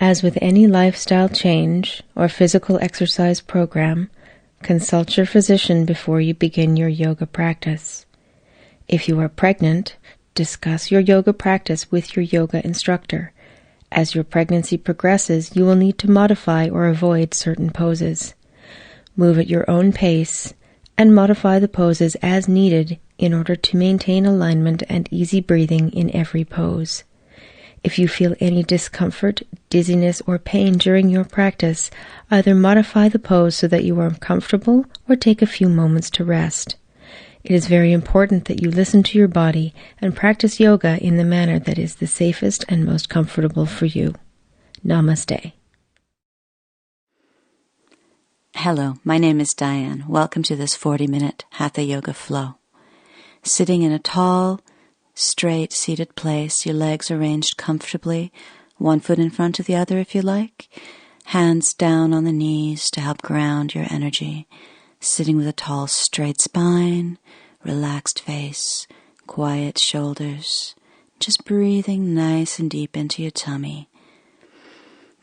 As with any lifestyle change or physical exercise program, consult your physician before you begin your yoga practice. If you are pregnant, discuss your yoga practice with your yoga instructor. As your pregnancy progresses, you will need to modify or avoid certain poses. Move at your own pace and modify the poses as needed in order to maintain alignment and easy breathing in every pose. If you feel any discomfort, dizziness, or pain during your practice, either modify the pose so that you are comfortable or take a few moments to rest. It is very important that you listen to your body and practice yoga in the manner that is the safest and most comfortable for you. Namaste. Hello, my name is Diane. Welcome to this 40-minute Hatha Yoga flow. Sitting in a tall, straight seated place, your legs arranged comfortably, one foot in front of the other if you like, hands down on the knees to help ground your energy, sitting with a tall straight spine, relaxed face, quiet shoulders, just breathing nice and deep into your tummy.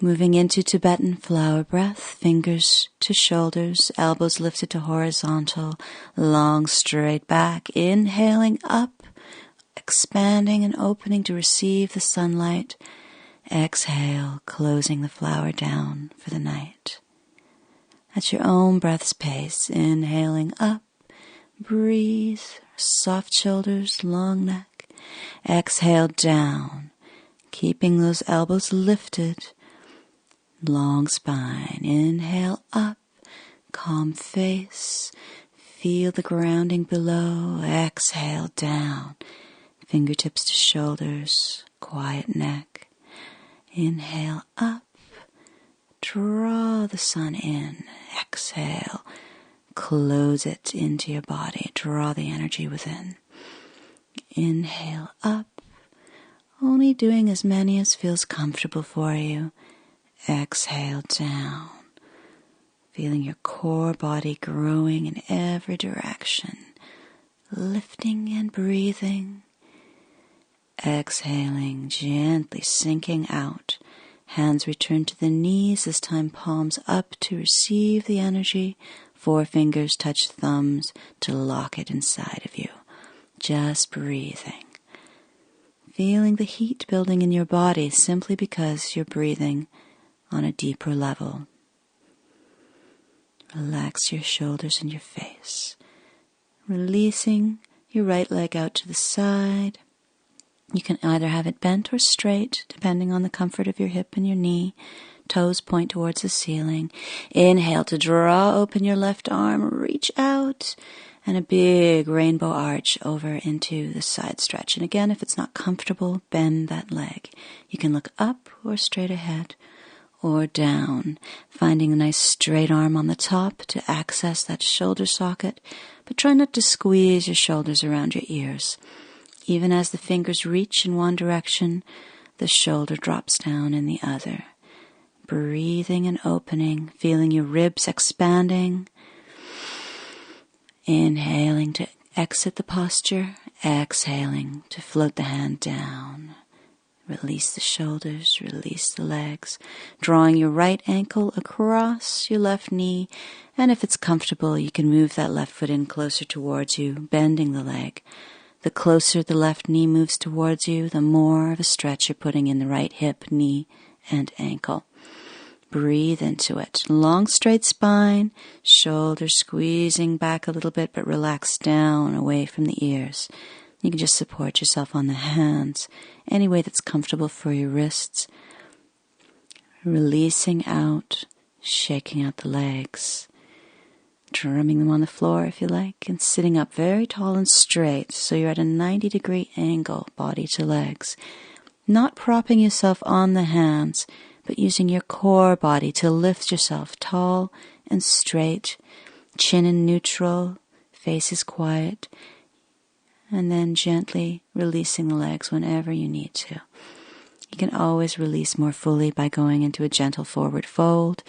Moving into Tibetan flower breath, fingers to shoulders, elbows lifted to horizontal, long straight back, inhaling up, expanding and opening to receive the sunlight. Exhale, closing the flower down for the night. At your own breath's pace, inhaling up, breathe, soft shoulders, long neck. Exhale down, keeping those elbows lifted, long spine. Inhale up, calm face, feel the grounding below. Exhale down, fingertips to shoulders, quiet neck. Inhale up, draw the sun in. Exhale, close it into your body. Draw the energy within. Inhale up, only doing as many as feels comfortable for you. Exhale down, feeling your core body growing in every direction, lifting and breathing. Exhaling, gently sinking out. Hands return to the knees, this time palms up to receive the energy. Forefingers touch thumbs to lock it inside of you. Just breathing. Feeling the heat building in your body simply because you're breathing on a deeper level. Relax your shoulders and your face. Releasing your right leg out to the side. You can either have it bent or straight, depending on the comfort of your hip and your knee. Toes point towards the ceiling. Inhale to draw open your left arm, reach out, and a big rainbow arch over into the side stretch. And again, if it's not comfortable, bend that leg. You can look up or straight ahead or down, finding a nice straight arm on the top to access that shoulder socket, but try not to squeeze your shoulders around your ears. Even as the fingers reach in one direction, the shoulder drops down in the other. Breathing and opening, feeling your ribs expanding. Inhaling to exit the posture, exhaling to float the hand down. Release the shoulders, release the legs, drawing your right ankle across your left knee, and if it's comfortable, you can move that left foot in closer towards you, bending the leg. The closer the left knee moves towards you, the more of a stretch you're putting in the right hip, knee, and ankle. Breathe into it. Long, straight spine, shoulders squeezing back a little bit, but relax down away from the ears. You can just support yourself on the hands, any way that's comfortable for your wrists. Releasing out, shaking out the legs. Drumming them on the floor if you like, and sitting up very tall and straight so you're at a 90-degree angle, body to legs. Not propping yourself on the hands, but using your core body to lift yourself tall and straight, chin in neutral, face is quiet, and then gently releasing the legs whenever you need to. You can always release more fully by going into a gentle forward fold.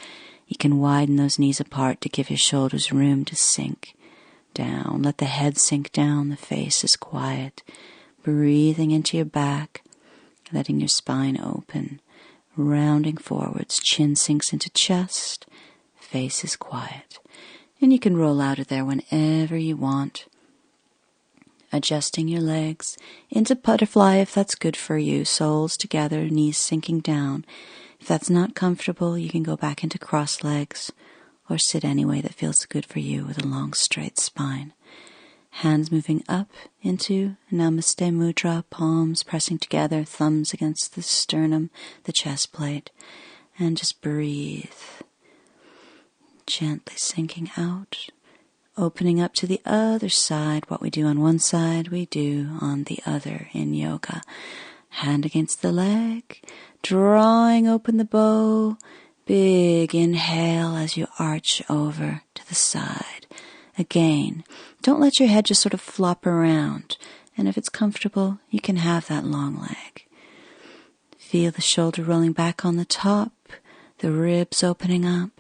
You can widen those knees apart to give your shoulders room to sink down. Let the head sink down, the face is quiet. Breathing into your back, letting your spine open. rounding forwards, chin sinks into chest, face is quiet. And you can roll out of there whenever you want. Adjusting your legs into butterfly if that's good for you, soles together, knees sinking down. If that's not comfortable, you can go back into cross legs or sit any way that feels good for you with a long straight spine. Hands moving up into Namaste Mudra, palms pressing together, thumbs against the sternum, the chest plate, and just breathe. Gently sinking out, opening up to the other side. What we do on one side, we do on the other in yoga. Hand against the leg, drawing open the bow. Big inhale as you arch over to the side. Again, don't let your head just sort of flop around. And if it's comfortable, you can have that long leg. Feel the shoulder rolling back on the top, the ribs opening up,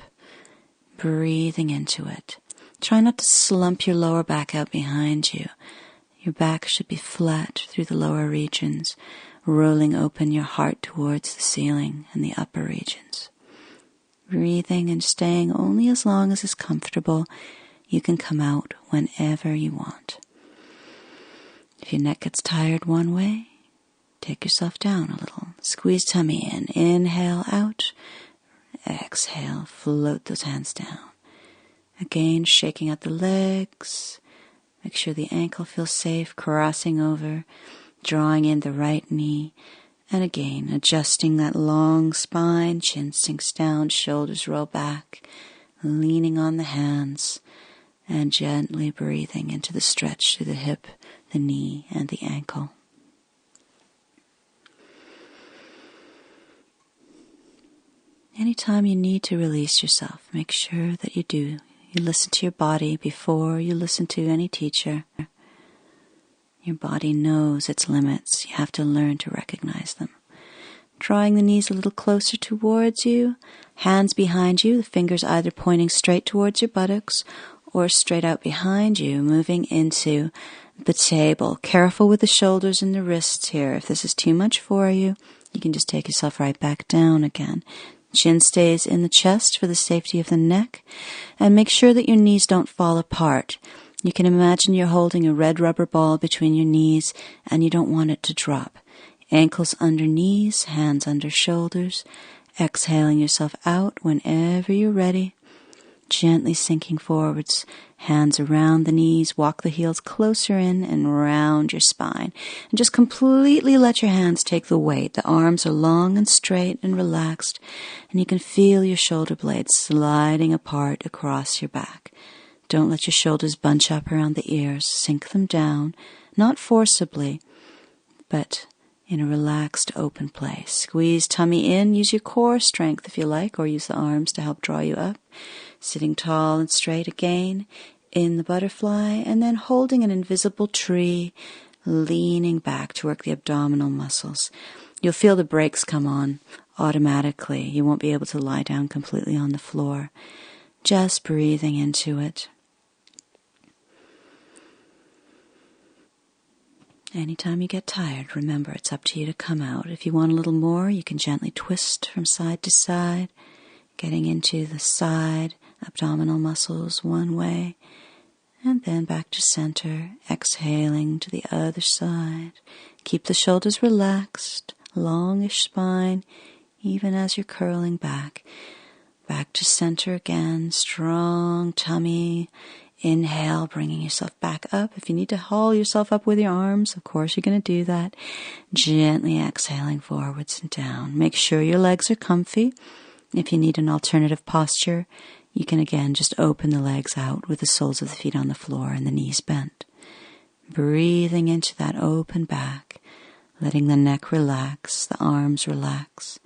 breathing into it. Try not to slump your lower back out behind you. Your back should be flat through the lower regions, rolling open your heart towards the ceiling and the upper regions. Breathing and staying only as long as is comfortable. You can come out whenever you want. If your neck gets tired one way, take yourself down a little. Squeeze tummy in. Inhale out. Exhale. Float those hands down. Again, shaking out the legs. Make sure the ankle feels safe, crossing over, drawing in the right knee. And again, adjusting that long spine, chin sinks down, shoulders roll back, leaning on the hands, and gently breathing into the stretch through the hip, the knee, and the ankle. Anytime you need to release yourself, make sure that you do. You listen to your body before you listen to any teacher. Your body knows its limits. You have to learn to recognize them. Drawing the knees a little closer towards you, hands behind you, the fingers either pointing straight towards your buttocks or straight out behind you, moving into the table. Careful with the shoulders and the wrists here. If this is too much for you, you can just take yourself right back down again. Chin stays in the chest for the safety of the neck, and make sure that your knees don't fall apart. You can imagine you're holding a red rubber ball between your knees, and you don't want it to drop. Ankles under knees, hands under shoulders, exhaling yourself out whenever you're ready. Gently sinking forwards, hands around the knees, walk the heels closer in and round your spine. And just completely let your hands take the weight. The arms are long and straight and relaxed, and you can feel your shoulder blades sliding apart across your back. Don't let your shoulders bunch up around the ears. Sink them down, not forcibly, but in a relaxed, open place. Squeeze tummy in. Use your core strength if you like, or use the arms to help draw you up. Sitting tall and straight again in the butterfly, and then holding an invisible tree, leaning back to work the abdominal muscles. You'll feel the brakes come on automatically. You won't be able to lie down completely on the floor. Just breathing into it. Anytime you get tired, remember it's up to you to come out. If you want a little more, you can gently twist from side to side, getting into the side abdominal muscles one way, and then back to center, exhaling to the other side. Keep the shoulders relaxed, longish spine, even as you're curling back. Back to center again, strong tummy. Inhale, bringing yourself back up. If you need to haul yourself up with your arms, of course you're going to do that. Gently exhaling forwards and down. Make sure your legs are comfy. If you need an alternative posture, you can again just open the legs out with the soles of the feet on the floor and the knees bent. Breathing into that open back, letting the neck relax, the arms relax.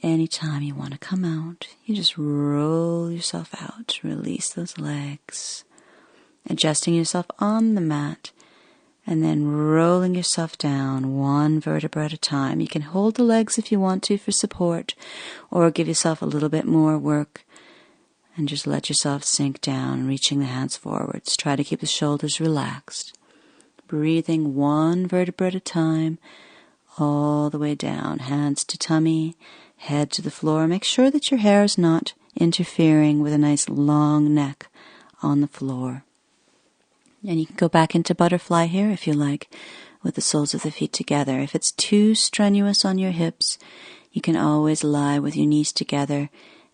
Anytime you want to come out, you just roll yourself out, release those legs, adjusting yourself on the mat, and then rolling yourself down one vertebra at a time. You can hold the legs if you want to for support, or give yourself a little bit more work, and just let yourself sink down, reaching the hands forwards. Try to keep the shoulders relaxed. breathing one vertebra at a time, all the way down. Hands to tummy, head to the floor. Make sure that your hair is not interfering with a nice long neck on the floor. And you can go back into butterfly here if you like, with the soles of the feet together. If it's too strenuous on your hips, you can always lie with your knees together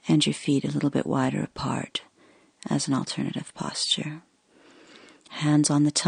and your feet a little bit wider apart as an alternative posture. Hands on the tongue.